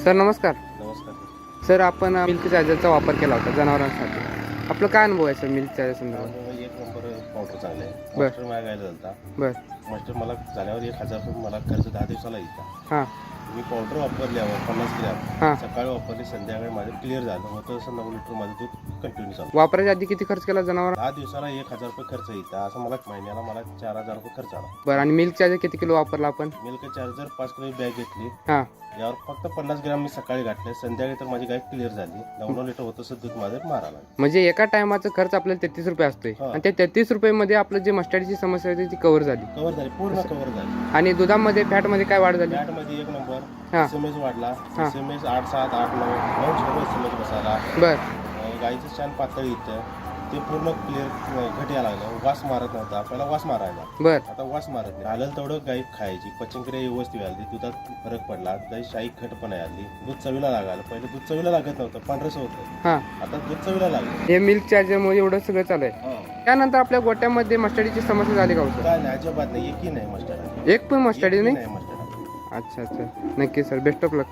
Sir नमस्कार. नमस्कार sir आपण मिल्क चार्जरचा वापर केला होता जनावरांसाठी. आपलं काय अनुभव आहे सर मिल्क चार्जर संदर्भात? सर, एक नंबर पावडर चांगले आहे. बर. मास्टर माझ्या गायला झालता. बरं. मास्टर मला झाल्यावर 1000 रुपये मला खर्च 10 दिवसाला येईल. हां मी पावडर वापरल्यावर 50 ग्रॅम हां. सकाळी वापरली, संध्याकाळी माझं क्लिअर झालं होतं. असं 9 लिटर माझं दूध कंटिन्यू चालू. वापरायच्या आधी किती खर्च केला जनावर? 10 दिवसाला 1000 रुपये खर्च येईल. असं मला महिन्याला मला 4000 रुपये खर्च आला. बरं. आणि मिल्क चार्जर किती किलो वापरला आपण? मिल्क चार्जर 5 किलो बॅग घेतली. हां. यावर फक्त 50 ग्रॅम मी सकाळी घातले, संध्याकाळी तर माझी गाय क्लिअर झाली. 9 लिटर होतं असं दूध माझं मारायला. म्हणजे एका टायमाचा खर्च आपल्याला 33 रुपये असतोय हां. आणि त्या 33 रुपयेमध्ये आपलं जे मस्टर्डची समस्या होती ती कव्हर झाली. कव्हर झाली, पूर्ण कव्हर झाली. आणि दुधामध्ये फॅटमध्ये काय वाढ झाली? फॅटमध्ये एक नंबर हां. SMS वाढला. हां. SMS 8, 7, 8, 9 सर्व SMS बसायला. बरं. गाईचं छान पातळी इथं ते पूर्ण क्लिअर घट यायला लागलं. वास मारत नव्हता, पहिला वास मारायला, बरं. आता वास मारत नाही. आलं तेवढं गाई खायची, पचनक्रिया व्यवस्थित आली, दुधात फरक पडला, गाई शाही घटपणा आली, दूध चवीला लागायला. पहिले दूध चवीला लागत नव्हतं, पांढरसं होतं, हां. आता दूध चवीला लागलं. हे मिल्क चार्जरमुळे एवढं सगळं चालू आहे. त्यानंतर आपल्या गोट्यामध्ये मस्टर्डीची समस्या झाली का हो सर? काय नाही, अजिबात नाही, एकही नाही मस्टर्ड. एक पण मस्टर्डी नाही? मस्टर्ड. अच्छा अच्छा. नक्की सर. Best of luck.